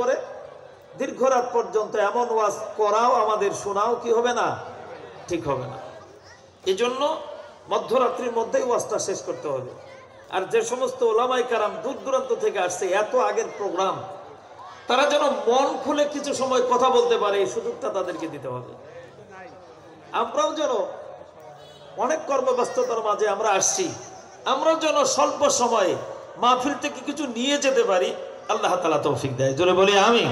করে দীর্ঘ রাত পর্যন্ত এমন ওয়াজ করাও আমাদের শোনাও কি হবে না, ঠিক হবে না। এই জন্য মধ্যরাত্রির মধ্যেই ওয়াজটা শেষ করতে হবে। আর যে সমস্ত ওলামায়ে কেরাম দূর দূরান্ত থেকে আসছে, এত আগের প্রোগ্রাম, তারা যেন মন খুলে কিছু সময় কথা বলতে পারে, এই সুযোগটা তাদেরকে দিতে হবে। আমরাও যেন অনেক কর্মব্যস্ততার মাঝে আমরা আসছি, আমরা যেন স্বল্প সময়ে মাহফিল থেকে কিছু নিয়ে যেতে পারি। আল্লাহ তাআলা তৌফিক দেয়, জোরে বলি আমিন।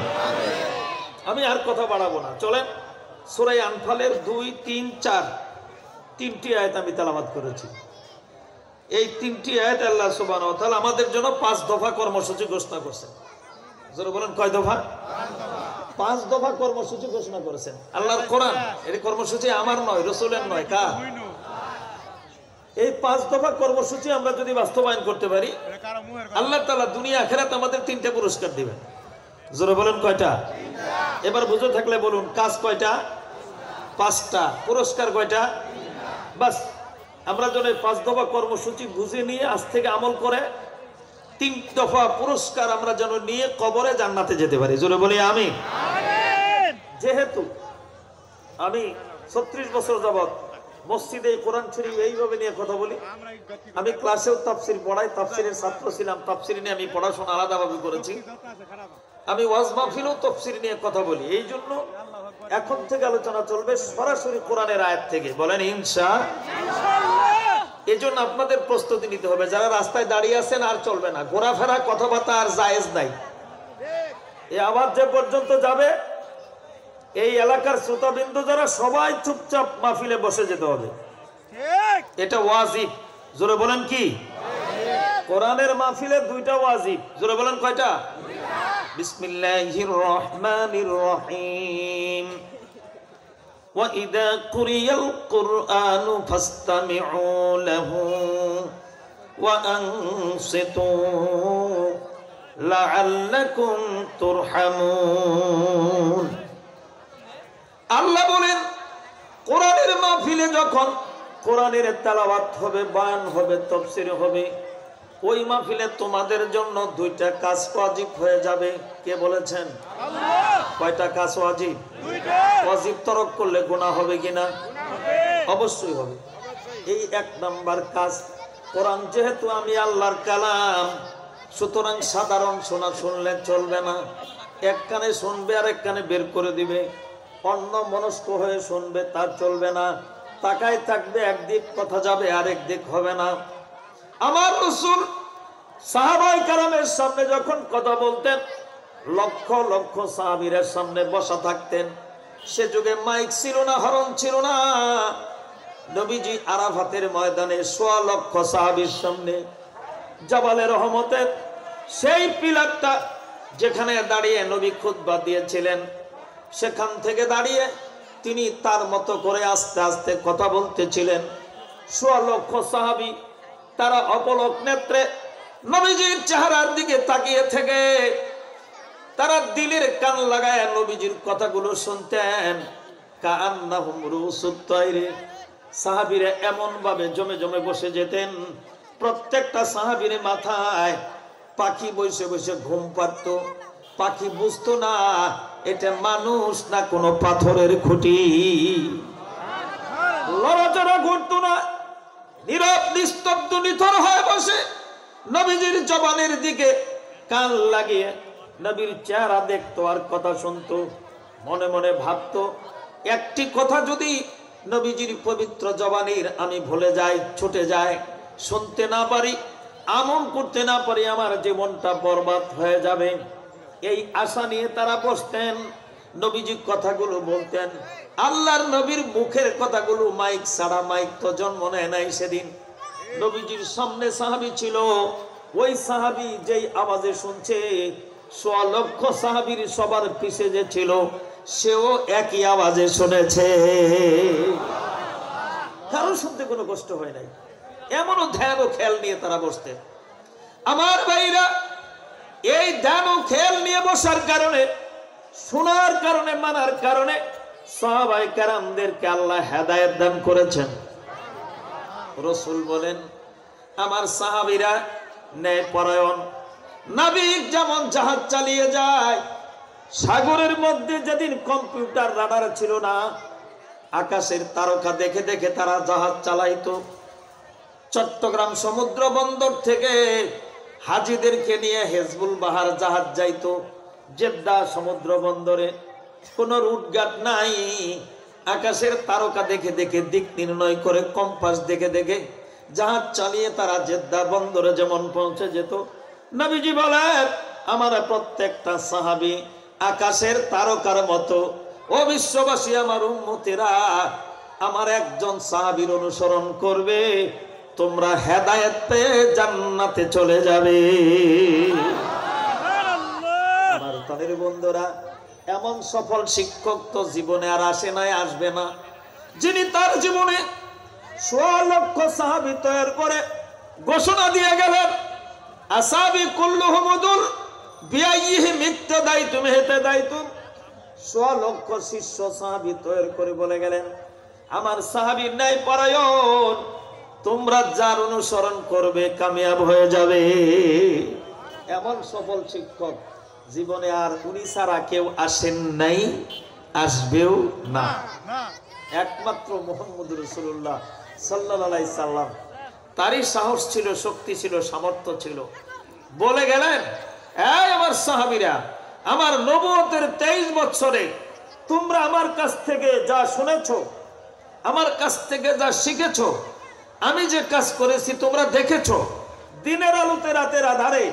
আমি আর কথা বাড়াবো না, চলেন সূরা আনফালের 2, 3, 4 তিনটি আয়াত আমি তেলাওয়াত করেছি। এই তিনটি আয়াত আল্লাহ সুবহানাহু ওয়া তাআলা আমাদের জন্য 5 দফা কর্মসূচি ঘোষণা করেছেন। জোরে বলেন কয় দফা? 5 দফা কর্মসূচি ঘোষণা করেছেন আল্লাহর কোরআন। এই কর্মসূচি আমার নয়, রাসূলের নয়, কার? এই 5 দফা কর্মসূচি আমরা যদি বাস্তবায়ন করতে পারি, আল্লাহ তাআলা দুনিয়া আখিরাত আমাদের 3টা পুরস্কার দিবেন। জোরে বলেন কয়টা? এবার বুঝে থাকলে বলুন, কাজ কয়টা? 5টা। পুরস্কার কয়টা? বাস আমরা যেন 5 দফা কর্মসূচি বুঝে নিয়ে আজ থেকে আমল করে 3 দফা পুরস্কার আমরা যেন নিয়ে কবরে জান্নাতে যেতে পারি। জোরে বলি আমিন। যেহেতু আমি 36 বছর যাবত মসজিদে কোরআন শরীফ এইভাবে নিয়ে কথা বলি, আমি ক্লাসেও তাফসীর পড়াই, তাফসীরের ছাত্র ছিলাম, তাফসীর নিয়ে আমি পড়াশোনা আলাদাভাবে করেছি, আমি ওয়াজ মাহফিলেও তাফসীর নিয়ে কথা বলি। এই জন্য এখন থেকে আলোচনা চলবে সরাসরি কোরআনের আয়াত থেকে, বলেন ইনশাআল্লাহ। এই জন্য আপনাদের প্রস্তুতি নিতে হবে। যারা রাস্তায় দাঁড়িয়ে আছেন আর চলবে না, ঘোরাফেরা কথাবার্তা আর জায়েজ নাই। এই আওয়াজ যে পর্যন্ত যাবে, এই এলাকার শ্রোতাবৃন্দ যারা সবাই চুপচাপ মাহফিলে বসে যেতে হবে, এটা ওয়াজিব। জোরে বলেন কি? কোরআনের মাহফিলে 2টা ওয়াজিব। জোরে বলেন কয়টা? বিসমিল্লাহির রহমানির রহিম। ওয়া ইযা কুরিয়াল কুরআনু ফাসতামিউ লাহু ওয়া আনসিতু লাআল্লাকুম তুরহামুন। আল্লাহ বলেন, কোরআনের মাহফিলে যখন কোরআনের তেলাওয়াত হবে, বয়ান হবে, তাফসীর হবে, ওই মাহফিলে তোমাদের জন্য 2টা কাজ ওয়াজিব হয়ে যাবে। কে বলেছেন? আল্লাহ। কয়টা কাজ ওয়াজিব? 2টা। ওয়াজিব তরক করলে গুনাহ হবে কিনা? অবশ্যই হবে। এই 1 নাম্বার কাজ, কোরআন যেহেতু আমি আল্লাহর কালাম, সুতরাং সাধারণ শোনা শুনলে চলবে না। এক কানে শুনবে আর এক কানে বের করে দিবে, অন্য মনস্ক হয়ে শুনবে, তা চলবে না। তাকায় থাকবে, একদিক কথা যাবে আরেক দিক হবে না। আমার রাসূল সাহাবায়ে কেরামের সামনে যখন কথা বলতেন, লক্ষ লক্ষ সাহাবীদের সামনে বসা থাকতেন। সে যুগে মাইক ছিল না, হরন ছিল না। নবীজি আরাফাতের ময়দানে 1.25 লক্ষ সাহাবীর সামনে জাবালে রহমতের সেই পিলারটা যেখানে দাঁড়িয়ে নবী খুতবা দিয়েছিলেন, সেখান থেকে দাঁড়িয়ে তিনি তার মতো করে আস্তে আস্তে কথা বলতেছিলেন। 1.25 লক্ষ সাহাবী তারা অপলক নেত্রে নবীজির চেহারার দিকে তাকিয়ে থেকে তারা দিলের কান লাগায় নবীজির কথাগুলো শুনতেন। কাআন্নাহুম রুসুত তায়রি। সাহাবীরা এমন ভাবে জমে জমে বসে যেতেন, প্রত্যেকটা সাহাবীর মাথায় পাখি বসে বসে ঘুম পাড়ত। পাখি বুঝতো না এটা মানুষ না কোনো পাথরের খুঁটি। লড়াচড়া ঘুরতো না, নীরব নিস্তব্ধ নিথর হয়ে বসে নবীজির জবানের দিকে কান লাগিয়ে নবীর চেহারা দেখতো আর কথা শুনতো। মনে মনে ভাবতো, একটি কথা যদি নবীজির পবিত্র জবানের আমি ভুলে যাই, ছুটে যায়, শুনতে না পারি, আমল করতে না পারি, আমার জীবনটা বরবাদ হয়ে যাবে। এই আশা নিয়ে তারা বসতেন, নবীজি কথাগুলো বলতেন। আল্লাহর নবীর মুখের কথাগুলো মাইক ছাড়া, মাইক তো জন্ম নেয় নাই সেদিন। নবীজির সামনে সাহাবী ছিল, ওই সাহাবী যেই আওয়াজে শুনছে, 1.25 লক্ষ সাহাবীর সবার পিছে যে ছিল, সেও একই আওয়াজে শুনেছে। কারো শুনতে কোনো কষ্ট হয় নাই। এমনও ধ্যান ও খেয়াল নিয়ে তারা বসতেন। আমার ভাইরা, এই ধ্যান ও খেয়াল নিয়ে বসার কারণে, শোনার কারণে, মানার কারণে সাহাবায়ে কেরামদেরকে আল্লাহ হেদায়েত দান করেছেন। রাসূল বলেন, আমার সাহাবীরা ন্যায়পরায়ণ। নাবিক যেমন জাহাজ চালিয়ে যায়, সাগরের মধ্যে যেদিন কম্পিউটার রাডার ছিল না, আকাশের তারকা দেখে দেখে তারা জাহাজ চালাইতো। চট্টগ্রাম সমুদ্র বন্দর থেকে হাজিদেরকে নিয়ে হেজবুল বাহার জাহাজ যাইতো জেদ্দা সমুদ্র বন্দরে। কোনো রুটঘাট নাই, আকাশের তারকা দেখে দেখে দিক নির্ণয় করে কম্পাস দেখে দেখে জাহাজ চালিয়ে তারা জেদ্দা বন্দরে যেমন পৌঁছে যেত। নবীজি বলেন, আমার প্রত্যেকটা সাহাবী আকাশের তারকার মতো। ও বিশ্ববাসী, আমার উম্মতেরা, আমার একজন সাহাবীর অনুসরণ করবে, তোমরা হেদায়েত পেয়ে জান্নাতে চলে যাবে। আমার তাদের বন্ধুরা, এমন সফল শিক্ষক তো জীবনে আর আসে নাই, আসবে না, যিনি তার জীবনে ১৬ লক্ষ সাহাবী তৈরি করে ঘোষণা দিয়ে গেলেন, আসাবি কুল্লুহুমুদুল বিআইহিম ইক্তাদাইতুম ইহতাদাইতুম। ১৬ লক্ষ শিষ্য সাহাবী তৈরি করে বলে গেলেন, আমার সাহাবীর ন্যায় পরায়ণ, তোমরা যার অনুসরণ করবে কামিয়াব হয়ে যাবে। এমন সফল শিক্ষক জীবনে আর উনি ছাড়া কেউ আসেন নাই, আসবেও না। একমাত্র মুহাম্মদ রাসূলুল্লাহ সাল্লাল্লাহু আলাইহি সাল্লাম, তারই সাহস ছিল, শক্তি ছিল, সামর্থ্য ছিল। বলে গেলেন, এই আমার সাহাবীরা, আমার নবুয়তের 23 বছরে তোমরা আমার কাছ থেকে যা শুনেছো, আমার কাছ থেকে যা শিখেছো, আমি যে কাজ করেছি তোমরা দেখেছো, দিনের আলোতে রাতের আধারে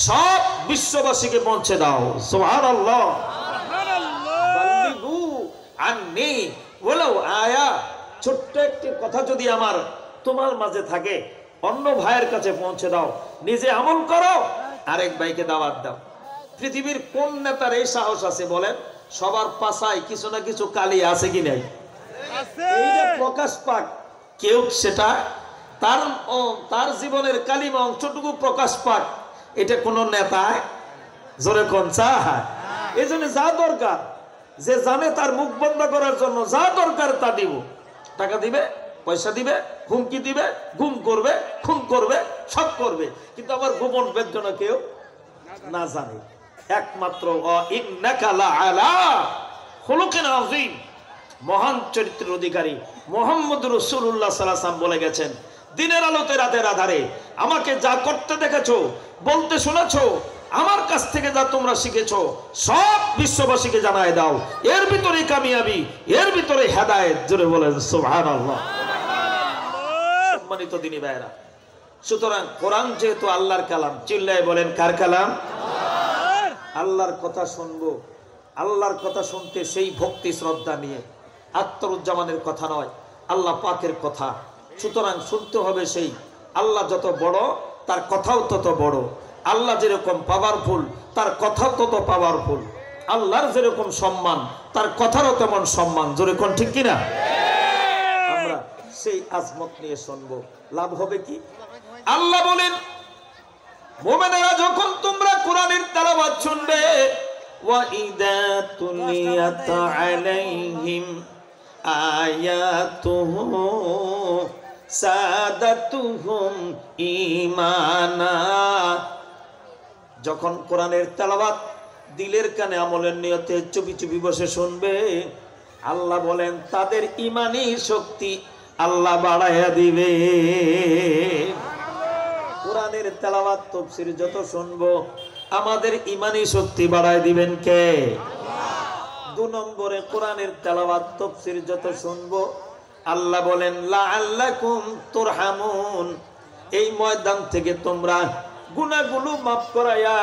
সব বিশ্ববাসীকে পৌঁছে দাও। সুবহানাল্লাহ। বাল্লিগু আন্নী ওয়ালাউ আয়া। ছোট্ট একটি কথা যদি আমার তোমার মাঝে থাকে, অন্য ভাইয়ের কাছে পৌঁছে দাও, নিজে আমল করো, আরেক ভাইকে দাওয়াত দাও। পৃথিবীর কোন নেতার এই সাহস আছে বলেন? সবার পাশায় কিছু না কিছু কালি আছে কি নাই? এইটা প্রকাশ পাক, কেউ সেটা তার জীবনের কালিমা অংশটুকু প্রকাশ পাক, এটা কোন নেতা জোরে কোন চায়? এই জন্য যা দরকার, যে জানে তার মুখ বন্ধ করার জন্য যা দরকার তা দিব। টাকা দিবে, পয়সা দিবে, হুমকি দিবে, গুম করবে, খুন করবে, সব করবে, কিন্তু আবার গোপন বেদনা কেউ না জানে। একমাত্র ইন্নাকা লাআলা খুলুকিন আযীম, মহান চরিত্রের অধিকারী মুহাম্মদ রাসূলুল্লাহ সাল্লাল্লাহু আলাইহি ওয়াসাল্লাম বলে গেছেন, দিনের আলোতে রাতের আধারে আমাকে যা করতে দেখেছো, বলতে শুনেছো, আমার কাছ থেকে যা তোমরা শিখেছো, সব বিশ্ববাসীকে জানায় দাও। এর ভিতরে কামিয়াবি, এর ভিতরে হেদায়েত। জোরে বলেন সুবহানাল্লাহ। সম্মানিত দিনী ভাইরা, সুতরাং কোরআন যেহেতু আল্লাহর কালাম, চিল্লায় বলেন কার কালাম? আল্লাহর কথা শুনবো, আল্লাহর কথা শুনতে সেই ভক্তি শ্রদ্ধা নিয়ে, আত্মরুজ্জামানের কথা নয়, আল্লাহ পাকের কথা। সুতরাং শুনতে হবে সেই আল্লাহ যত বড়, তার কথাও তত বড়। আল্লাহ যেরকম পাওয়ারফুল, তার কথাও তত পাওয়ারফুল। আল্লাহর যেরকম সম্মান, তার কথারও তেমন সম্মান। জোরে কোন ঠিক কিনা? আমরা সেই আজমত নিয়ে শুনবো, লাভ হবে কি? আল্লাহ বলেন, মুমিনেরা যখন তোমরা কোরআনের তেলাওয়াত শুনবে, ওয়া ইযা তুলিয়াত আলাইহিম আয়াতুহু সাদাতুহুম ঈমানা। যখন কোরআনের তেলাওয়াত দিলের কানে আমলের নিয়তে চুপি চুপি বসে শুনবে, আল্লাহ বলেন তাদের ঈমানি শক্তি আল্লাহ বাড়াইয়া দিবে। কোরআনের তেলাওয়াত তাফসীর যত শুনবো, আমাদের ঈমানি শক্তি বাড়ায় দিবেন কে? 2 নম্বরে কোরআনের তেলাওয়াত তাফসীর যত শুনবো, আল্লাহ বলেন লাআল্লাকুম তুরহামুন, এই ময়দান থেকে তোমরা গুনাহগুলো মাফ করায়া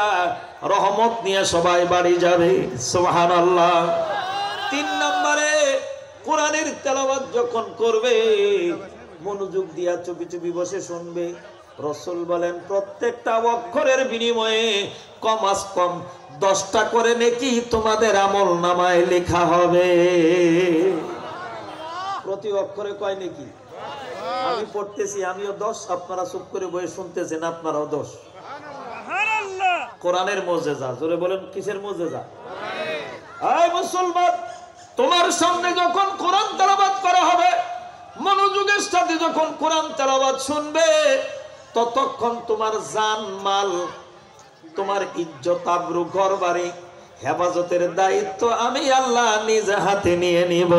রহমত নিয়ে সবাই বাড়ি যাবে। সুবহানাল্লাহ। 3 নম্বরে কোরআনের তেলাওয়াত যখন করবে, মনোযোগ দিয়া চুপি চুপি বসে শুনবে, রাসূল বলেন প্রত্যেকটা অক্ষরের বিনিময়ে কমাস কম 10টা করে নেকি তোমাদের আমল নামায় লেখা হবে। প্রতি অক্ষরে কয় নেকি? আমি পড়তেছি, আমিও 10, আপনারা চুপ করে বসে শুনতেছেন, আপনারাও 10। কোরআনের মুজিজা। জোরে বলেন কিসের মুজিজা? এই মুসলমান, তোমার সামনে যখন কোরআন তেলাওয়াত করা হবে, মনোযোগের সাথে যখন কোরআন তেলাওয়াত শুনবে, ততক্ষণ তোমার জান মাল, তোমার ইজ্জত আবরু, ঘর বাড়ি হেফাজতের দায়িত্ব আমি আল্লাহ নিজ হাতে নিয়ে নিব।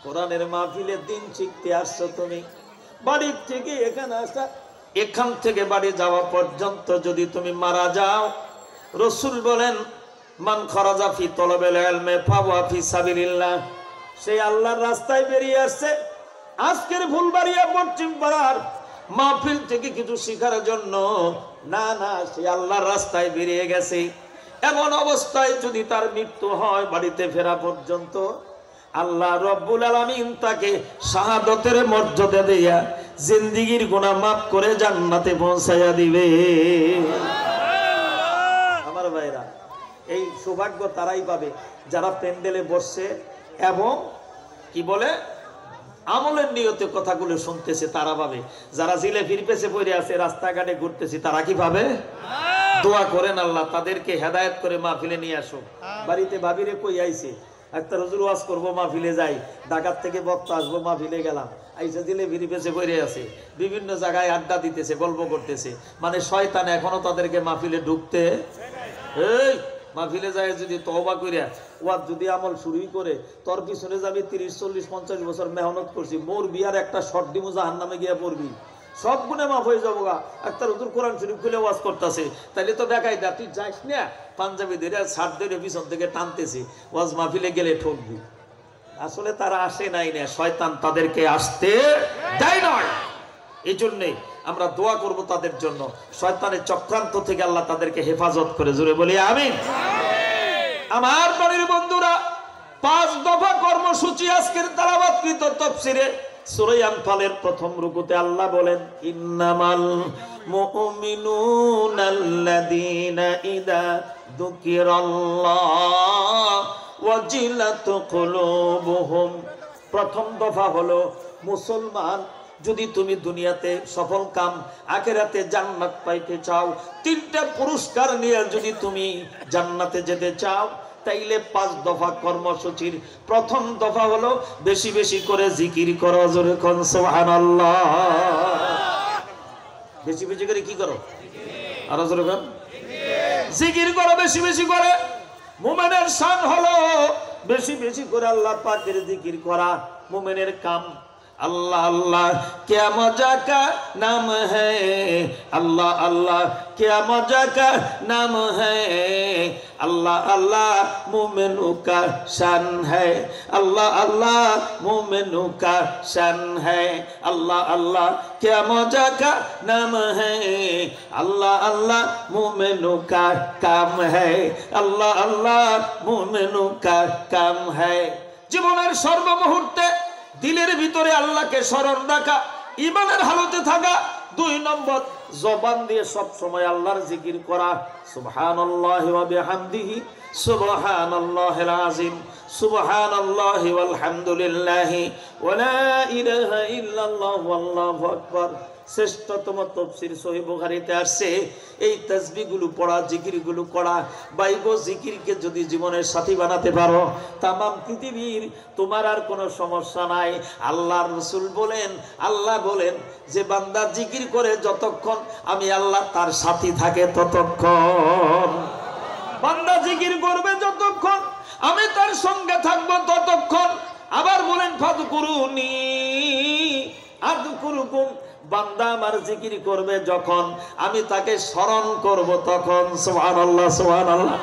কোরআনের মাহফিলে দিন শিখতে আসছো তুমি, বাড়ির থেকে এখানে আসা, এখান থেকে বাড়ি যাওয়া পর্যন্ত যদি তুমি মারা যাও, রাসূল বলেন মান খারাজা ফি তলাবিল ইলমি ফাওয়া ফি সাবিলিল্লাহ, সেই আল্লাহর রাস্তায় বেরিয়ে আসছে আজকের ফুলবাড়িয়া পশ্চিম পাড়ার মাহফিল থেকে কিছু শিখার জন্য, না না, সে আল্লাহর রাস্তায় বেরিয়ে গেছে। এমন অবস্থায় যদি তার মৃত্যু হয়, বাড়িতে ফেরা পর্যন্ত আল্লাহ রব্বুল আলামিন তাকে শাহাদতের মর্যাদা দিয়া জিন্দেগীর গুনাহ মাফ করে জান্নাতে পৌঁছায়া দিবে। আমার ভাইরা, এই সৌভাগ্য তারাই পাবে যারা প্যান্ডেলে বসছে এবং কি বলে আমলের নিয়তে কথাগুলো শুনতেছে, তারা পাবে। যারা জিলেফির পেছে পড়ে আছে, রাস্তাঘাটে ঘুরতেছে, তারা কি পাবে? দোয়া করেন আল্লাহ তাদেরকে হেদায়েত করে মাহফিলে নিয়ে আসো। বাড়িতে ভাবিরে কই আইছে, একটা রজুর ওয়াজ করবো, মাহফিলে যাই, ঢাকার থেকে বক্তা আসবো, মাহফিলে গেলাম, আইসা জিলেফির পেছে পড়ে আছে, বিভিন্ন জায়গায় আড্ডা দিতেছে, গল্প করতেছে, মানে শয়তান এখনো তাদেরকে মাহফিলে ঢুকতে, এই মাহফিলে যায় যদি তওবা কইরা ওয়াজ যদি আমল শুরুই করে, তোর পিছনে যাবি 30 40 50 বছর মেহনত করছি, মোর বিয়ার একটা শর্ট দিমু জাহান্নামে গিয়া পড়বি, সব গুণে মাফ হয়ে যাবো গা। একটা হুজুর কোরআন শরীফ খুলে ওয়াজ করতেছে, তাইলে তো দেখাই দা তুই যাইস না, পাঞ্জাবি ধরে শার্ট ধরে পিছন থেকে টানতেছি, ওয়াজ মাহফিলে গেলে ঠকবি। আসলে তারা আসে নাই না, শয়তান তাদেরকে আসতে দেয় নয়। এই জন্যে আমরা দোয়া করব তাদের জন্য, শয়তানের চক্রান্ত থেকে আল্লাহ তাদেরকে হেফাজত করে, জোরে বলি আমিন। আমার বাড়ির বন্ধুরা, 5 দফা কর্মসূচি আজকের তেলাওয়াতকৃত তাফসীরে সূরা আনফালের প্রথম রুকুতে আল্লাহ বলেন, ইন্নামাল মুমিনুনাল্লাযীনা ইযা যুকিরাল্লাহ ওয়াজিলাত কুলুবুহুম। প্রথম দফা হলো মুসলমান, যদি তুমি দুনিয়াতে সফল কাম, আখিরাতে জান্নাত পাইতে চাও, 3টা পুরস্কার নিয়ে যদি তুমি জান্নাতে যেতে চাও, তাইলে 5 দফা কর্মসূচির প্রথম দফা হলো বেশি বেশি করে জিকির করো, জোরে কোন সুবহানাল্লাহ। বেশি বেশি করে কি করো? আর জোরে কোন জিকির করো, বেশি বেশি করে। মুমিনের শান হলো বেশি বেশি করে আল্লাহ পাকের জিকির করা। মুমিনের কাম अल्लाह अल्लाह क्या मजा का नाम है, अल्लाह अल्लाह क्या मजा का नाम है, अल्लाह अल्लाह मोमिनों का शान है, अल्लाह अल्लाह मोमिनों का शान है, अल्लाह अल्लाह क्या मजा का नाम है, अल्लाह अल्लाह मोमिनों का काम है, अल्लाह अल्लाह मोमिनों का काम है। জীবনের সর্ব মুহূর্তে দিলের ভিতরে আল্লাহকে স্মরণ রাখা, ঈমানের হালতে থাকা। 2 নম্বর, জবান দিয়ে সব সময় আল্লাহর জিকির করা, সুবহানাল্লাহি ওয়া বিহামদিহি সুবহানাল্লাহিল আযীম, সুবহানাল্লাহি ওয়াল হামদুলিল্লাহি ওয়া লা ইলাহা ইল্লাল্লাহ ওয়াল্লাহু আকবার। শ্রেষ্ঠতম তাফসীর সহিহ বুখারীতে আসছে, এই তাসবিহগুলো পড়া, জিকিরগুলো করা, বাইগো জিকিরকে যদি জীবনের সাথী বানাতে পারো, তামাম পৃথিবীর তোমার আর কোনো সমস্যা নাই। আল্লাহর রাসূল বলেন, আল্লাহ বলেন যে বান্দা জিকির করে যতক্ষণ আমি আল্লাহ তার সাথী থাকে ততক্ষণ, বান্দা জিকির করবে যতক্ষণ আমি তার সঙ্গে থাকবো ততক্ষণ। আবার বলেন ফাযকুরুনি আযকুরুকুম, বান্দা আমার জিকির করবে যখন আমি তাকে স্মরণ করব তখন। সুবহানাল্লাহ সুবহানাল্লাহ।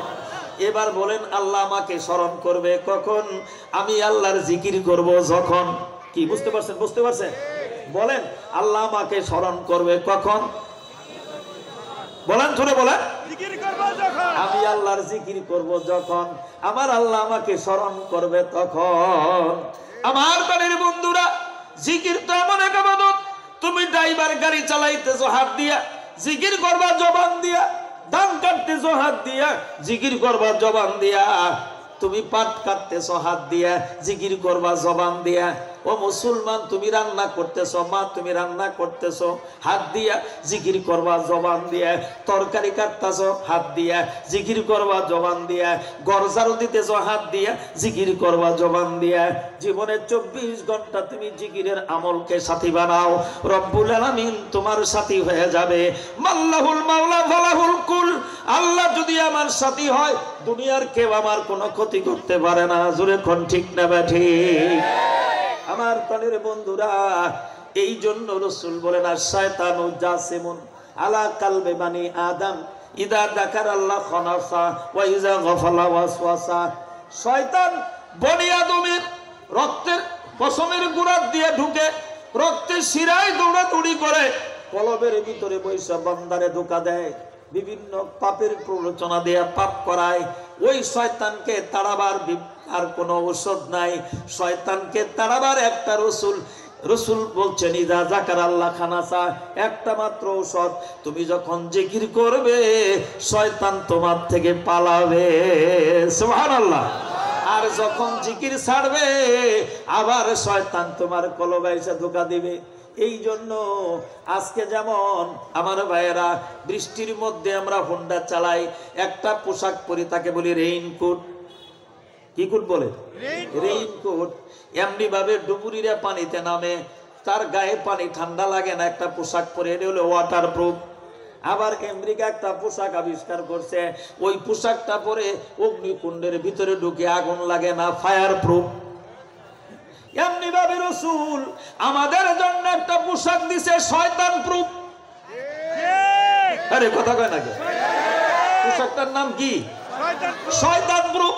এবার বলেন আল্লাহ আমাকে স্মরণ করবে কখন? আমি আল্লাহর জিকির করব যখন। কি বুঝতে পারছেন? বুঝতে পারছেন? বলেন আল্লাহ আমাকে স্মরণ করবে কখন? বলেন ধরে বলেন, আমি আল্লাহর জিকির করব যখন আমার আল্লাহ আমাকে স্মরণ করবে তখন। আমার বাড়ির বন্ধুরা, জিকির তো এমন এক ইবাদত, তুমি ড্রাইভার গাড়ি চালাইতেছো হাত দিয়া, জিকির করবা জবান দিয়া, ধান কাটতেছো হাত দিয়া, জিকির করবা জবান দিয়া, তুমি পাট কাটতেছো হাত দিয়া, জিকির করবা জবান দিয়া। ও মুসলমান, তুমি রান্না করতেছো, মা তুমি রান্না করতেছো, হাত দিয়া জিকির করবা জবান দিয়া, তরকারি কাটতেছো হাত দিয়া জিকির করবা জবান দিয়া, ঘর ঝাড়ু দিতেছো হাত দিয়া জিকির করবা জবান দিয়া। জীবনে 24 ঘন্টা তুমি জিকিরের আমলকে সাথী বানাও, রব্বুল আলামিন তোমার সাথী হয়ে যাবে। মাল্লাহুল মাওলা ফালাহুল কুল, আল্লাহ যদি আমার সাথী হয় দুনিয়ার কেউ আমার কোনো ক্ষতি করতে পারে না। জোরে কোন ঠিক না ঠিক? আমার প্রাণের বন্ধুরা, এই জন্য রাসূল বলেন আশ-শায়তানু জাসিমুন আলা কালবে বানি আদম ইদা যাকারাল্লাহ খানাসা ওয়া ইজা গাফালা ওয়াসওয়াসা। শয়তান বনি আদমের রক্তের পশমের গুড়া দিয়ে ঢুকে রক্তের শিরায় দৌড়াদৌড়ি করে কলবের ভিতরে বৈশা বান্দারে ধোঁকা দেয়, বিভিন্ন পাপের প্ররোচনা দিয়ে পাপ করায়। ওই শয়তানকে তাড়াবার আর কোনো ঔষধ নাই। শয়তানকে তাড়াবার একটা রসুল বলছেন ইদা যাকারাল্লাহ খানাসা, একটা মাত্র ঔষধ, তুমি যখন জিকির করবে শয়তান তোমার থেকে পালাবে। সুবহানাল্লাহ। আর যখন জিকির ছাড়বে আবার শয়তান তোমার কলবে এসে ধোঁকা দিবে। এই জন্য আজকে যেমন আমার ভাইয়েরা বৃষ্টির মধ্যে আমরা হোন্ডা চালাই, একটা পোশাক পরি তাকে বলি রেইনকোট। কি কোট বলে? রেইনকোট। এমনি ভাবে ডুবুরিরা পানিতে নামে, তার গায়ে পানি ঠান্ডা লাগে না, একটা পোশাক পরে, এটা হলো ওয়াটারপ্রুফ। আবার আমেরিকা একটা পোশাক আবিষ্কার করছে, ওই পোশাকটা পরে অগ্নিকুণ্ডের ভিতরে ঢুকে আগুন লাগে না, ফায়ার প্রুফ। এমনি ভাবে রাসূল আমাদের জন্য একটা পোশাক দিছে শয়তান প্রুফ। আরে কথা কয় নাকি? পোশাকটার নাম কি? শয়তান প্রুফ।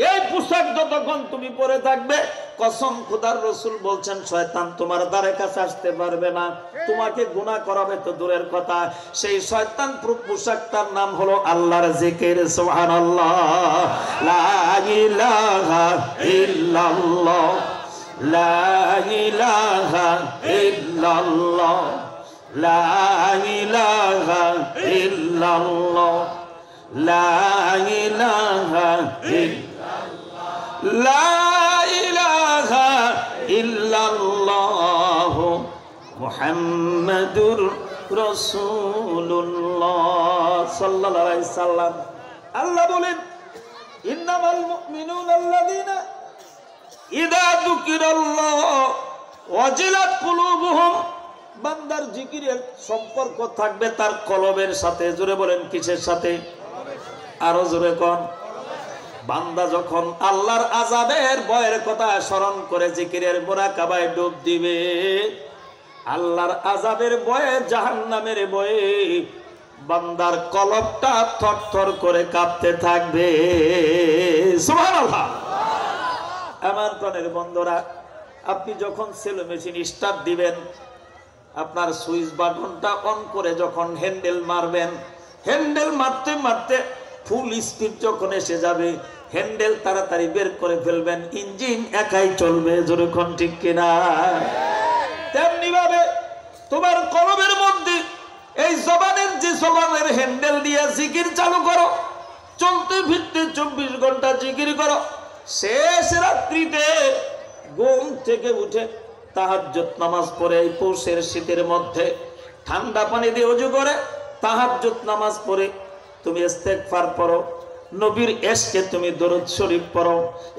এই পোশাক যতক্ষণ তুমি পরে থাকবে, কসম খোদার রাসূল বলছেন শয়তান তোমার দ্বারে কাছে আসতে পারবে না, তোমাকে গুনাহ করাবে তো দূরের কথা। সেই শয়তান প্রুফ পোশাকটার নাম হলো আল্লাহর জিকির। সুবহানাল্লাহ। লা ইলাহা ইল্লাল্লাহ, লা ইলাহা ইল্লাল্লাহ, লা ইলাহা ইল্লাল্লাহ, লা ইলাহা ইল্লাল্লাহ, লা ইলাহা ইল্লাল্লাহ মুহাম্মাদুর রাসূলুল্লাহ সাল্লাল্লাহু আলাইহি সাল্লাম। আল্লাহ বলেন ইন্নামাল মুমিনুনা আল্লাযীনা ইযা যুকিরাল্লাহ ওয়াজিলাত কুলুবুহুম। বান্দার জিকিরের সম্পর্ক থাকবে তার কলবের সাথে। জোরে বলেন কিসের সাথে? আরো জোরে কোন। বান্দা যখন আল্লাহর আযাবের ভয়ের কথা স্মরণ করে জিকিরের মুরাকাবায় ডুব দিবে, আল্লাহর আযাবের ভয়ে, জাহান্নামের ভয়ে বান্দার কলবটা থরথর করে কাঁপতে থাকবে। সুবহানাল্লাহ। আমার প্রাণের বন্ধুরা, আপনি যখন সেলো মেশিন স্টার্ট দিবেন, আপনার সুইচ বাটনটা অন করে যখন হ্যান্ডেল মারবেন, হ্যান্ডেল মারতে মারতে ফুল স্পিড যখন এসে যাবে, হ্যান্ডেল তাড়াতাড়ি বের করে ফেলবেন, ইঞ্জিন একাই চলবে। যখন ঠিক কিনা? তেমনি ভাবে তোমার কলবের মধ্যে এই জবানের যে জবানের হ্যান্ডেল দিয়ে জিকির চালু করো, চলতে ফিরতে 24 ঘন্টা জিকির করো। শেষ রাত্রিতে ঘুম থেকে উঠে তাহাজ্জুদ নামাজ পড়ে, এই পৌষের শীতের মধ্যে ঠান্ডা পানি দিয়ে ওযু করে তাহাজ্জুদ নামাজ পড়ে তুমি ইস্তেগফার পড়ো, নবীর এশকে তুমি দরুদ শরীফ পড়ো।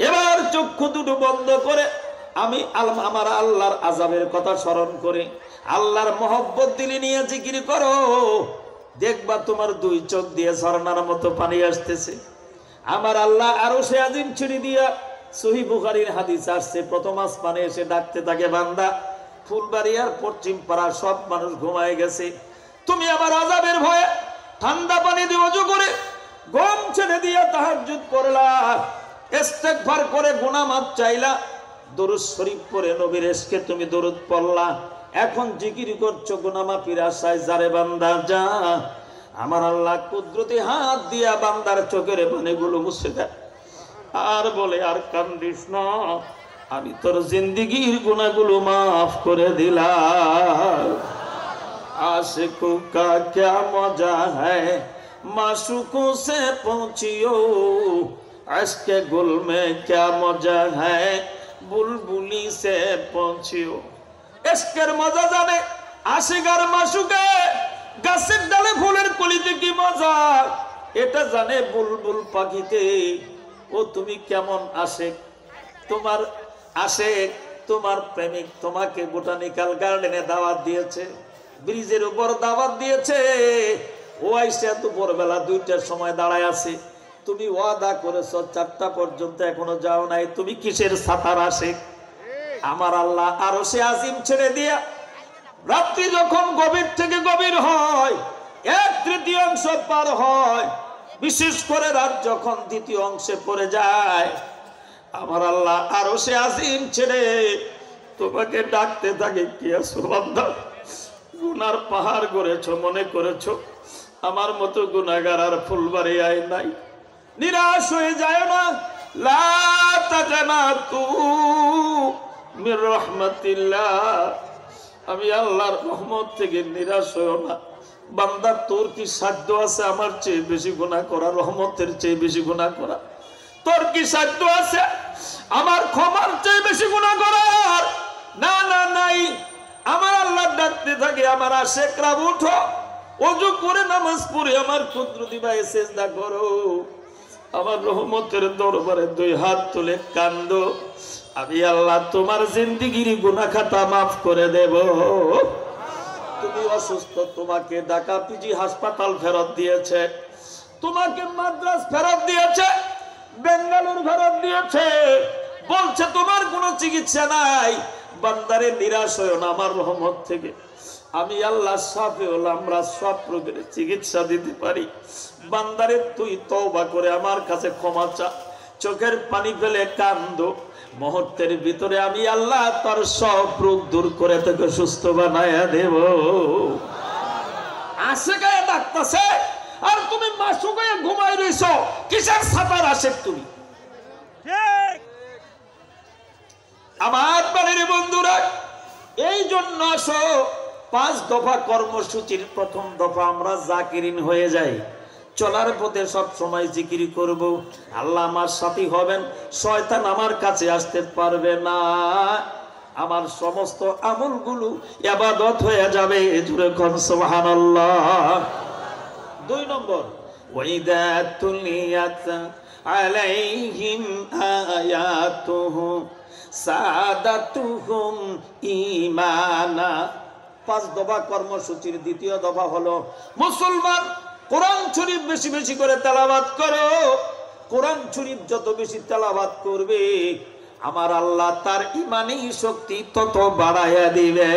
এবার চক্ষু দুটো বন্ধ করে আমি আমার আল্লাহর আযাবের কথা স্মরণ করে আল্লাহর মহব্বত দিলে নিয়ে জিকির করো, দেখবা তোমার দুই চোখ দিয়ে ঝর্ণার মতো পানি আসতেছে। আমার আল্লাহ আরশে আজিম ছিঁড়ে দিয়া, সহিহ বুখারীর হাদিস আসছে, প্রথম আসমানে এসে ডাকতে থাকে, বান্দা ফুলবাড়িয়ার পশ্চিম পাড়া সব মানুষ ঘুমায় গেছে, তুমি আমার আযাবের ভয়ে ঠান্ডা পানি দিয়ে ওযু করে ঘুম ছেড়ে দিয়া তাহাজ্জুদ পড়লা, ইস্তেগফার করে গুনাহ মাফ চাইলা, দরুদ শরীফ পড়ে নবীর এশকে তুমি দরুদ পড়লা, এখন জিকির করছো গুনাহ মাফের আশায়। যারে বান্দা যা, আমার আল্লাহ কুদরতি হাত দিয়া বান্দার চোখের পানিগুলো মুছে দেয় আর বলে, আর কান্দিস না, আমি তোর জিন্দেগীর গুনাহগুলো মাফ করে দিলাম। आशिकू का क्या मजा है माशूकों से पहुंचियो, इश्क गुल में क्या मजा है বুলবুলি সে পৌঁছিও। ইশকের মজা জানে আশিক আর মাসুকে, গাছের ডালে ফুলের কলিতে কি মজা এটা জানে বুলবুল পাখিতে। ও তুমি কেমন আশিক, তোমার আশিক তোমার প্রেমিক তোমাকে বোটানিক্যাল গার্ডেনে দাওয়াত দিয়েছে, ব্রিজের উপর দাওয়াত দিয়েছে, ও আইসা দুপুরবেলা 2টার সময় দাঁড়ায় আছে, তুমি ওয়াদা করেছো 4টা পর্যন্ত এখনো যাও নাই, তুমি কিসের সাতার আশিক? আমার আল্লাহ আরশে আজিম ছেড়ে দিয়া রাত্রি যখন গভীর থেকে গভীর হয়, 1/3 পার হয়, বিশেষ করে রাত যখন 2য় অংশে পড়ে যায়, আমার আল্লাহ আরশে আজিম ছেড়ে তোমাকে ডাকতে থাকে, কি আছো বান্দা? গুনার পাহাড় গড়েছো, মনে করেছো আমার মতো গুনাহগার আর ফুলবাড়িয়ায় নাই। নিরাশ হয়ে যায় না, লা তাকানাতু মির রাহমাতিল্লাহ, আমি আল্লাহর রহমত থেকে নিরাশ হইও না। বান্দা তোর কি সাধ্য আছে আমার চেয়ে বেশি গুনাহ করা, রহমতের চেয়ে বেশি গুনাহ করা? তোর কি সাধ্য আছে আমার ক্ষমার চেয়ে বেশি গুনাহ করার? না না নাই। আমার আল্লাহ ডাকতে থাকে, আমার আশিকরা উঠো, ওযু করে নামাজ পড়ে আমার কুদরতি ভাই সিজদা করো, আমার রহমতের দরবারে 2 হাত তুলে কান্দো, আমি আল্লাহ তোমার জিন্দেগির গুনাহ খাতা মাফ করে দেব। তুমি অসুস্থ, তোমাকে ঢাকা পিজি হাসপাতাল ফেরত দিয়েছে, তোমাকে মাদ্রাজ ফেরত দিয়েছে, বেঙ্গালুরু ফেরত দিয়েছে, বলছে তোমার কোনো চিকিৎসা নাই। বান্দারে নিরাশ হয়ো না আমার রহমত থেকে, আমি আল্লাহ শাফিউল আমরা সব রোগের চিকিৎসা দিতে পারি। বান্দারে তুই তওবা করে আমার কাছে ক্ষমা চা, চোখের পানি ফেলে কান্দো, মুহূর্তের ভিতরে আমি আল্লাহ তোর সব রোগ দূর করে তোকে সুস্থ বানায়া দেব। আশিকায় ডাকতেছে আর তুমি মাসুকায় ঘুমাই রইছো, কিসের সাতার আশিক তুমি? আমার বাড়ির বন্ধুরা, এই জন্য আসো 5 দফা কর্মসূচির প্রথম দফা আমরা জাকিরিন হয়ে যাই। চলার পথে সব সময় জিকির করব, আল্লাহ আমার সাথী হবেন, শয়তান আমার কাছে আসতে পারবে না, আমার সমস্ত আমলগুলো ইবাদত হয়ে যাবে। জোরে কোন সুবহানাল্লাহ। 2 নম্বর, ওয়াইদা তুলিয়াত আলাইহিম আয়াতুহু সাদাতুহুম ঈমানা। 5 দফা কর্মসূচির দ্বিতীয় দফা হলো, মুসলমান কোরআন শরীফ বেশি বেশি করে তেলাওয়াত করো। কোরআন শরীফ যত বেশি তেলাওয়াত করবে আমার আল্লাহ তার ঈমানী শক্তি তত বাড়ায়া দিবে।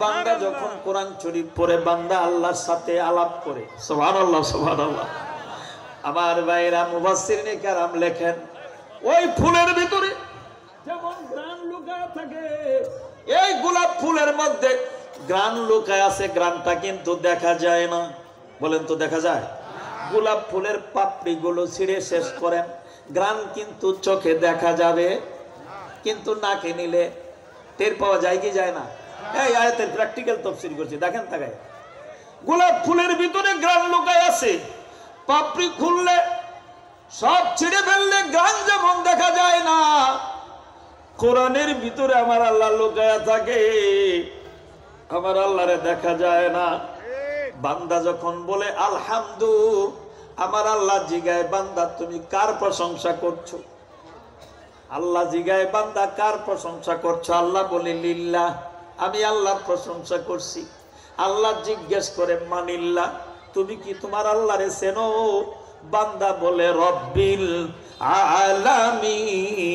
বান্দা যখন কোরআন শরীফ পড়ে বান্দা আল্লাহর সাথে আলাপ করে, সুবহানাল্লাহ সুবহানাল্লাহ। আমার ভাইরা মুফাসসিরিনে কেরাম লেখেন, ওই ফুলের ভিতরে যেমন ঘ্রাণ লুকায় থাকে, এই গোলাপ ফুলের মধ্যে ঘ্রাণ লুকায় আছে, ঘ্রাণটা কিন্তু দেখা যায় না। বলেন তো দেখা যায়? গোলাপ ফুলের পাপড়ি গুলো ছিঁড়ে শেষ করেন, ঘ্রাণ কিন্তু চোখে দেখা যাবে, কিন্তু নাকে নিলে টের পাওয়া যায় কি যায় না? এই আয়াতের প্র্যাকটিক্যাল তাফসীর করছি, দেখেন তাকায়। গোলাপ ফুলের ভিতরে ঘ্রাণ লুকায় আছে, পাপড়ি খুললে সব ছিঁড়ে ফেললে ঘ্রাণ যেমন দেখা যায় না, কোরআনের ভিতরে আমার আল্লাহ লুকায়া থাকে, আমার আল্লাহরে দেখা যায় না। বান্দা যখন বলে আলহামদু, আমার আল্লাহ জিগায় বান্দা তুমি কার প্রশংসা করছো? আল্লাহ জিগায় বান্দা কার প্রশংসা করছো? আল্লাহ বলে লিল্লাহ, আমি আল্লাহর প্রশংসা করছি। আল্লাহ জিজ্ঞেস করে মানিল্লাহ, তুমি কি তোমার আল্লাহরে চেনো? বান্দা বলে রব্বিল আলামিন,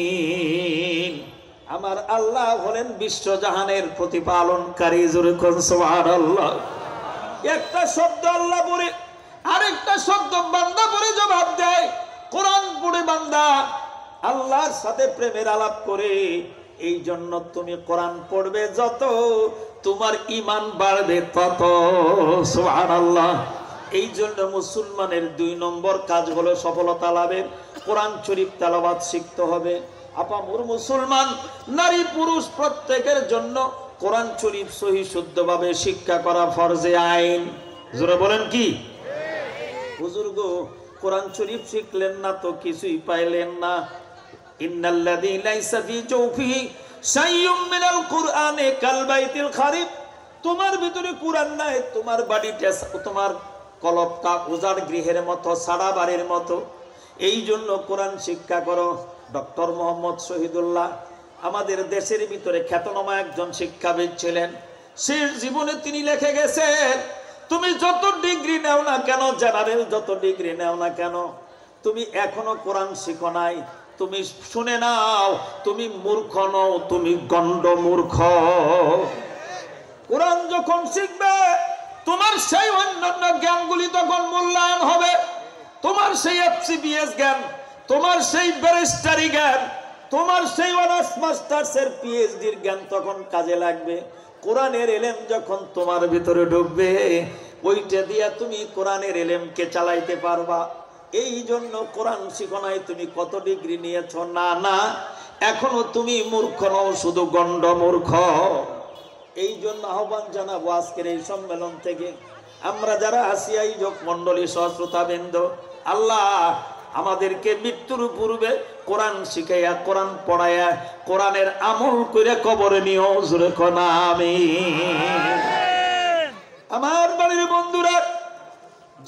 আমার আল্লাহ হলেন বিশ্বজাহানের প্রতিপালনকারী। জোরে কোন সুবহানাল্লাহ। একটা শব্দ আল্লাহ পড়ে আরেকটা শব্দ বান্দা পড়ে জবাব দেয়। কোরআন পড়ে বান্দা আল্লাহর সাথে প্রেমের আলাপ করে। এই জন্য তুমি কোরআন পড়বে যত, তোমার ঈমান বাড়বে তত। সুবহানাল্লাহ। এই জন্য মুসলমানের 2 নম্বর কাজ হলো সফলতা লাভের, কোরআন শরীফ তেলাওয়াত শিখতে হবে। আপামর মুসলমান নারী পুরুষ প্রত্যেকের জন্য কোরআন শরীফ সহি শুদ্ধভাবে শিক্ষা করা ফরজে আইন। জোরে বলেন কি? হুজুর গো, কোরআন শরীফ শিখলেন না তো কিছুই পাইলেন না। ইন্নাল্লাযী লাইসা ফি জাওফিহি শাইউম মিনাল কুরআনি কাল বাইতিল খারিব, তোমার ভিতরে কুরআন নাই, তোমার বাড়িটা, তোমার কলবটা উজাড় গৃহের মতো, সারা বাড়ির মতো। এই জন্য কোরআন শিক্ষা করো। ডক্টর মোহাম্মদ শহীদুল্লাহ আমাদের দেশের ভিতরে খ্যাতনামা একজন শিক্ষাবিদ ছিলেন। শেষ জীবনে তিনি লিখে গেছেন, তুমি যত ডিগ্রি নাও না কেন, জেনারেল যত ডিগ্রি নাও না কেন, তুমি এখনো কোরআন শিখো নাই। তুমি শুনে নাও, তুমি মূর্খ নও, তুমি গণ্ড মূর্খ। কোরআন যখন শিখবে, তোমার সেই অন্যান্য জ্ঞানগুলি তখন মূল্যায়ন হবে। তোমার সেই এফসিবিএস জ্ঞান, তোমার সেই ব্যারিস্টারি জ্ঞান, তোমার সেই অনার্স মাস্টার্সের পিএইচডির জ্ঞান তখন কাজে লাগবে। কোরআনের এলেম যখন তোমার ভিতরে ঢুকবে, ওইটা দিয়া তুমি কোরআনের এলেমকে চালাইতে পারবা। এই জন্য কোরআন শিখো নাই, তুমি কত ডিগ্রি নিয়েছ, না না, এখনো তুমি মূর্খ নও, শুধু গণ্ড মূর্খ। এই জন্য আহ্বান জানাবো আজকের এই সম্মেলন থেকে, আমরা যারা আসিয়াই যোগ মন্ডলী সহস্রতাবৃন্দ, আল্লাহ আমাদেরকে মৃত্যুর পূর্বে কোরআন শিখাইয়া, কোরআন পড়াইয়া, কোরআনের আমল করে কবরে নিও। জোরে কোন আমিন। আমার বাড়ির বন্ধুরা,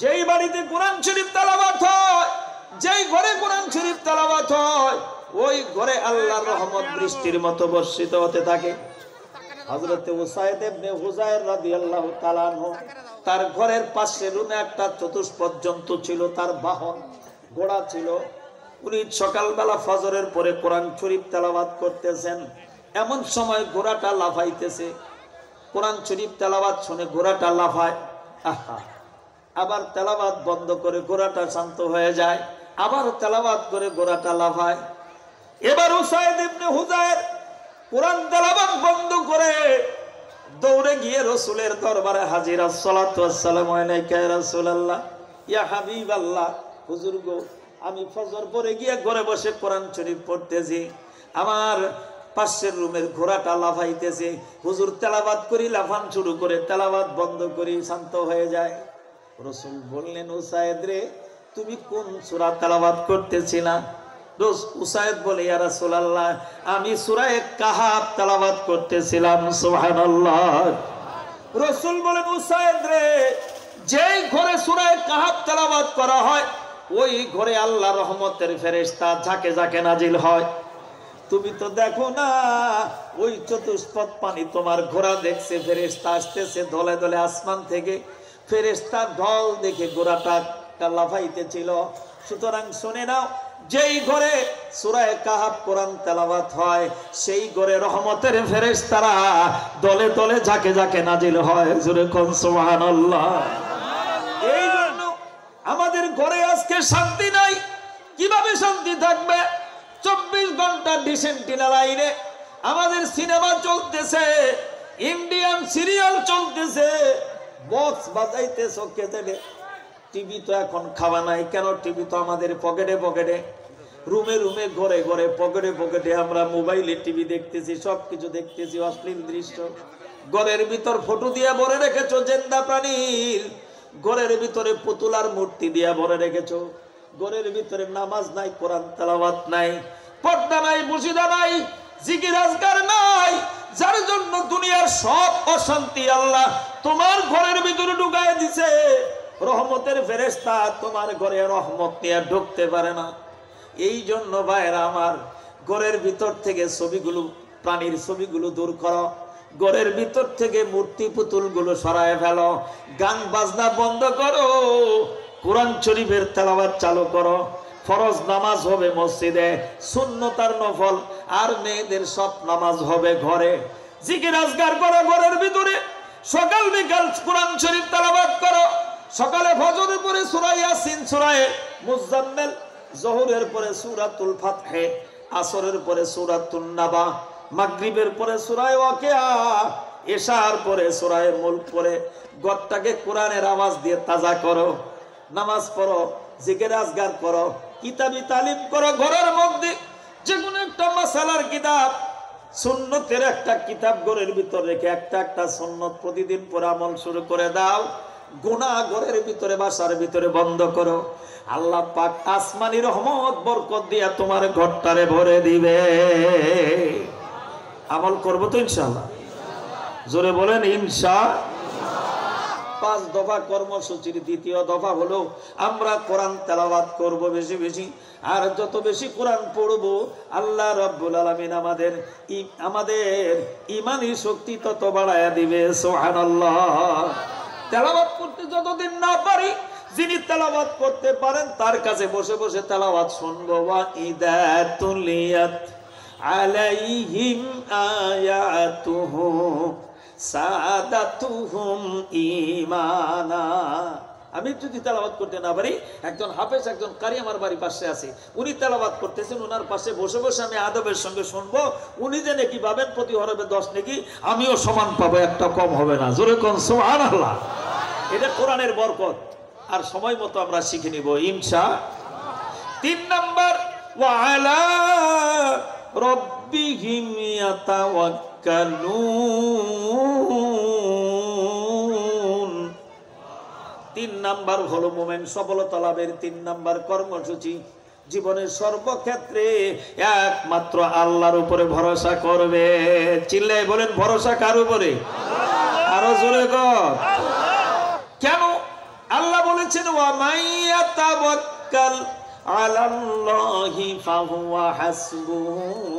যেই বাড়িতে কোরআন শরীফ তেলাওয়াত হয়, যেই ঘরে কোরআন শরীফ তেলাওয়াত হয়, ওই ঘরে আল্লাহর রহমত বৃষ্টির মতো বর্ষিত হতে থাকে। হযরত উসাইদ ইবনে হুযায়র রাদিয়াল্লাহু তাআলা আনহু, তার ঘরের পাশে রুমে একটা চতুষ্পদ জন্তু ছিল, তার বাহন ঘোড়া ছিল। উনি সকালবেলা ফজরের পরে কোরআন শরীফ তেলাওয়াত করতেছেন, এমন সময় ঘোড়াটা লাফাইতেছে। কোরআন শরীফ তেলাওয়াত শুনে ঘোড়াটা লাফায়, আহা, আবার তেলাওয়াত বন্ধ করে ঘোড়াটা শান্ত হয়ে যায়, আবার তেলাওয়াত করে ঘোড়াটা লাফায়। এবার উসাইদ ইবনে হুযায়র কোরআন তেলাওয়াত বন্ধ করে দৌড়ে গিয়ে রাসূলের দরবারে হাজির। আসসালাতু ওয়াসসালামু আলাইকা ইয়া রাসূলুল্লাহ, ইয়া হাবিবাল্লাহ, হুজুর গো, আমি ফজর পরে গিয়ে ঘরে বসে কোরআন শরীফ পড়তেছি, আমার পাশের রুমের ঘোড়াটা লাফাইতেছে, হুজুর তেলাওয়াত করি, লাফান শুরু করে, তেলাওয়াত বন্ধ করি, শান্ত হয়ে যায়। রাসূল বললেন, উসাইদ রে, তুমি কোন সূরা তেলাওয়াত করতেছিলা? উসাইদ বলে, ইয়া রাসূলুল্লাহ, আমি সূরা কাহাফ তেলাওয়াত করতেছিলাম। সুবহানাল্লাহ। রাসূল বলেন, উসাইদ রে, যেই ঘরে সূরা কাহাফ তেলাওয়াত করা হয়, ওই ঘরে আল্লাহ রহমতের ফেরেশতা ঝাঁকে ঝাঁকে নাজিল হয়। তুমি তো দেখো না, ওই চতুষ্পদ পানি তোমার ঘোড়া দেখছে, ফেরেশতা আসতেছে দলে দলে আসমান থেকে, ফেরেশতা ঢল দেখে ঘোড়াটা লাফাইতেছিল। সুতরাং শুনে নাও, যেই ঘরে সূরা কাহাফ কোরআন তেলাওয়াত হয়, সেই ঘরে রহমতের ফেরেশতারা দলে দলে ঝাঁকে ঝাঁকে নাজিল হয়। জোরে কোন সুবহানাল্লাহ। এই জন্য আমাদের ঘরে আজকে শান্তি নাই। কিভাবে শান্তি থাকবে? 24 ঘন্টা ডিসেন্টিনা লাইনে আমাদের সিনেমা চলতেছে, ইন্ডিয়ান সিরিয়াল চলতেছে, বক্স বাজাইতেছে কেজেডে। টিভি তো এখন খাওয়া নাই, কেন? টিভি তো আমাদের পকেটে পকেটে, রুমে রুমে, ঘরে ঘরে, পকেটে পকেটে আমরা মোবাইলে টিভি দেখতেছি, সবকিছু দেখতেছি, অশ্লীল দৃশ্য। ঘরের ভিতর ফটো দিয়ে ভরে রেখেছো জেন্দা প্রাণীর, ঘরের ভিতরে পুতুলার মূর্তি দিয়ে ভরে রেখেছো, ঘরের ভিতরে নামাজ নাই, কোরআন তেলাওয়াত নাই, পর্দা নাই, মুর্শিদা নাই, জিকির আজকার নাই, যার জন্য দুনিয়ার সব অশান্তি আল্লাহ তোমার ঘরের ভিতরে ঢুকায় দিছে। রহমতের ফেরেশতা তোমার ঘরে রহমত নিয়ে ঢুকতে পারে না। এই জন্য ভাইরা আমার, ঘরের ভিতর থেকে ছবিগুলো, প্রাণীর ছবিগুলো দূর করো, ঘরের ভিতর থেকে মূর্তি পুতুলগুলো সরায় ফেলো, গান বাজনা বন্ধ করো, কোরআন শরীফের তেলাওয়াত চালু করো। ফরজ নামাজ হবে মসজিদে, সুন্নত আর নফল আর মেয়েদের সব নামাজ হবে ঘরে। জিকির আজকার করো ঘরের ভিতরে, সকাল বিকাল কোরআন শরীফ তেলাওয়াত করো। সকালে ফজরের পরে সূরা ইয়াসিন, সূরা মুজাম্মিল, যোহরের পরে সূরাতুল ফাতহ, আসরের পরে সূরাতুন নাবা, মাগরিবের পরে সূরা ওয়াকিয়া, এশার পরে সূরা মুলক পড়ে ঘরটাকে কোরআনের আওয়াজ দিয়ে তাজা করো। নামাজ পড়ো, জিকির আজকার করো, কিতাবি তালিম করো। ঘরের মধ্যে যে কোনো একটা মাসালার কিতাব, সুন্নতের একটা কিতাব ঘরের ভিতর রেখে একটা একটা সুন্নত প্রতিদিন পড়ে আমল শুরু করে দাও। গুনাহ ঘরের ভিতরে বাসার ভিতরে বন্ধ করো, আল্লাহ পাক আসমানি রহমত বরকত দিয়া তোমার ঘরটারে ভরে দিবে। আমল করবো তো ইনশাআল্লাহ? জোরে বলেন ইনশাআল্লাহ। 5 দফা কর্মসূচির দ্বিতীয় দফা হলো আমরা কোরআন তেলাওয়াত করব বেশি বেশি, আর যত বেশি কোরআন পড়ব আল্লাহ রাব্বুল আলামিন আমাদের ঈমানি শক্তি তত বাড়ায়া দিবে। সুবহানাল্লাহ। তেলাওয়াত করতে যতদিন না পারি, যিনি তেলাওয়াত করতে পারেন তার কাছে বসে বসে তেলাওয়াত শুনবো। ওয়া ইদা তুলিয়াত আলাইহিম আয়াতুহু সাদাতুহুম ঈমানা। আমি যদি তেলাওয়াত করতে না পারি, একজন হাফেজ, একজন কারি আমার বাড়ির পাশে আছে, উনি তেলাওয়াত করতেছেন, ওনার পাশে বসে বসে আমি আদবের সঙ্গে শুনবো। উনি যে নেকি পাবেন প্রতি হরফে 10 নেকি, আমিও সমান পাবো, একটা কম হবে না। জোরে কোন সুবহানাল্লাহ। এটা কোরআনের বরকত। আর সময় মতো আমরা শিখে নিব ইনশাআল্লাহ। 3 নাম্বার, ওয়া আলা রাব্বিহিম ইয়াতাওয়াক্কালুন। 3 নাম্বার হলো মোমেন সফলতা লাভের 3 নাম্বার কর্মসূচি। জীবনের সর্বক্ষেত্রে একমাত্র আল্লাহর উপরে ভরসা করবে। চিল্লায় বলেন ভরসা কার উপরে? আরো জোরে কর। কেন? আল্লাহ বলেছেন ওয়া মাইয়াতাওয়াক্কাল আলাল্লাহি ফাহুয়া হাসবুহু।